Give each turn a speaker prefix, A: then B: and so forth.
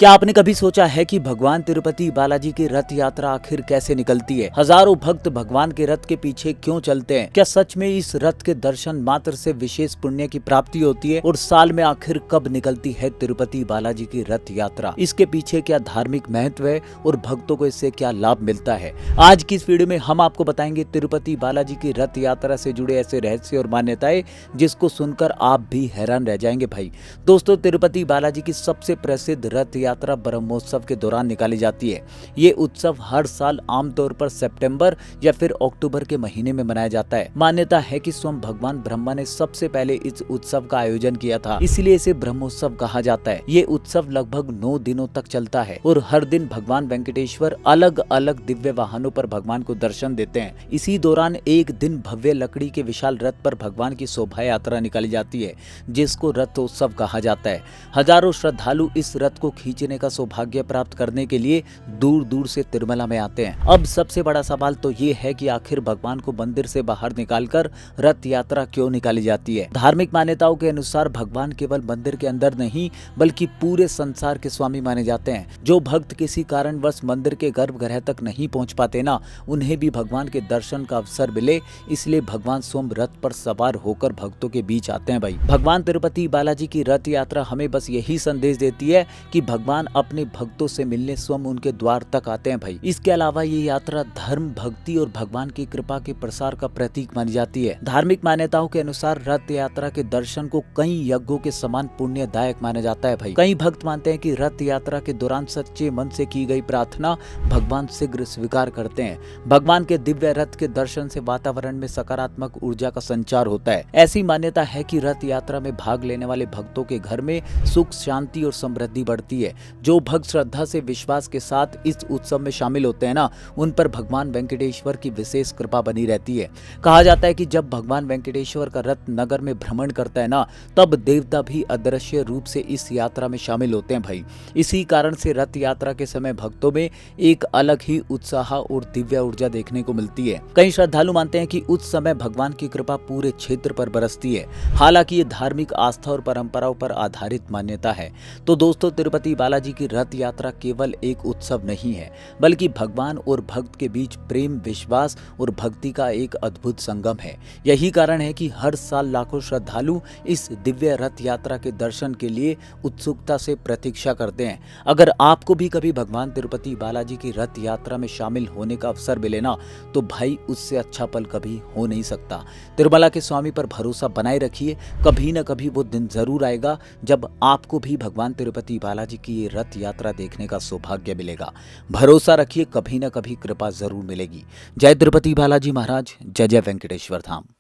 A: क्या आपने कभी सोचा है कि भगवान तिरुपति बालाजी की रथ यात्रा आखिर कैसे निकलती है? हजारों भक्त भगवान के रथ के पीछे क्यों चलते हैं? क्या सच में इस रथ के दर्शन मात्र से विशेष पुण्य की प्राप्ति होती है? और साल में आखिर कब निकलती है तिरुपति बालाजी की रथ यात्रा? इसके पीछे क्या धार्मिक महत्व है और भक्तों को इससे क्या लाभ मिलता है? आज की इस वीडियो में हम आपको बताएंगे तिरुपति बालाजी की रथ यात्रा से जुड़े ऐसे रहस्य और मान्यताएं जिसको सुनकर आप भी हैरान रह जाएंगे भाई। दोस्तों, तिरुपति बालाजी की सबसे प्रसिद्ध रथ यात्रा ब्रह्मोत्सव के दौरान निकाली जाती है। ये उत्सव हर साल आमतौर पर सितंबर या फिर अक्टूबर के महीने में मनाया जाता है। मान्यता है कि स्वयं भगवान ब्रह्मा ने सबसे पहले इस उत्सव का आयोजन किया था, इसलिए इसे ब्रह्मोत्सव कहा जाता है। ये उत्सव लगभग 9 दिनों तक चलता है और हर दिन भगवान वेंकटेश्वर अलग अलग दिव्य वाहनों पर भगवान को दर्शन देते हैं। इसी दौरान एक दिन भव्य लकड़ी के विशाल रथ पर भगवान की शोभा यात्रा निकाली जाती है, जिसको रथोत्सव कहा जाता है। हजारों श्रद्धालु इस रथ को खींचने का सौभाग्य प्राप्त करने के लिए दूर दूर से तिरुमला में आते हैं। अब सबसे बड़ा सवाल तो ये है कि आखिर भगवान को मंदिर से बाहर निकालकर रथ यात्रा क्यों निकाली जाती है? धार्मिक मान्यताओं के अनुसार भगवान केवल मंदिर के अंदर नहीं बल्कि पूरे संसार के स्वामी माने जाते हैं। जो भक्त किसी कारणवश मंदिर के गर्भगृह तक नहीं पहुंच पाते ना, उन्हें भी भगवान के दर्शन का अवसर मिले, इसलिए भगवान स्वयं रथ पर सवार होकर भक्तों के बीच आते हैं भाई। भगवान तिरुपति बालाजी की रथ यात्रा हमें बस यही संदेश देती है कि भगवान अपने भक्तों से मिलने स्वयं उनके द्वार तक आते हैं भाई। इसके अलावा ये यात्रा धर्म, भक्ति और भगवान की कृपा के प्रसार का प्रतीक मानी जाती है। धार्मिक मान्यताओं के अनुसार रथ यात्रा के दर्शन को कई यज्ञों के समान पुण्यदायक माना जाता है भाई। कई भक्त मानते हैं कि रथ यात्रा के दौरान सच्चे मन से की गई प्रार्थना भगवान शीघ्र स्वीकार करते हैं। भगवान के दिव्य रथ के दर्शन से वातावरण में सकारात्मक ऊर्जा का संचार होता है। ऐसी मान्यता है कि रथ यात्रा में भाग लेने वाले भक्तों के घर में सुख, शांति और समृद्धि बढ़ती है। जो भक्त श्रद्धा से विश्वास के साथ इस उत्सव में शामिल होते हैं ना, उन पर भगवान वेंकटेश्वर की विशेष कृपा बनी रहती है। कहा जाता है कि जब भगवान वेंकटेश्वर का रथ नगर में भ्रमण करता है ना, तब देवता भी अदृश्य रूप से इस यात्रा में शामिल होते हैं भाई। इसी कारण से रथ यात्रा के समय भक्तों में एक अलग ही उत्साह और दिव्य ऊर्जा देखने को मिलती है। कई श्रद्धालु मानते हैं कि उस समय भगवान की कृपा पूरे क्षेत्र पर बरसती है। हालांकि ये धार्मिक आस्था और परंपराओं पर आधारित मान्यता है। तो दोस्तों, तिरुपति बालाजी की रथ यात्रा केवल एक उत्सव नहीं है, बल्कि भगवान और भक्त के बीच प्रेम, विश्वास और भक्ति का एक अद्भुत संगम है। यही कारण है कि हर साल लाखों श्रद्धालु इस दिव्य रथ यात्रा के दर्शन के लिए उत्सुकता से प्रतीक्षा करते हैं। अगर आपको भी कभी भगवान तिरुपति बालाजी की रथ यात्रा में शामिल होने का अवसर मिले ना, तो भाई उससे अच्छा पल कभी हो नहीं सकता। तिरुमला के स्वामी पर भरोसा बनाए रखिए, कभी न कभी वो दिन जरूर आएगा जब आपको भी भगवान तिरुपति बालाजी की ये रथ यात्रा देखने का सौभाग्य मिलेगा। भरोसा रखिए, कभी न कभी कृपा जरूर मिलेगी। जय तिरुपति बालाजी महाराज, जय जय वेंकटेश्वर धाम।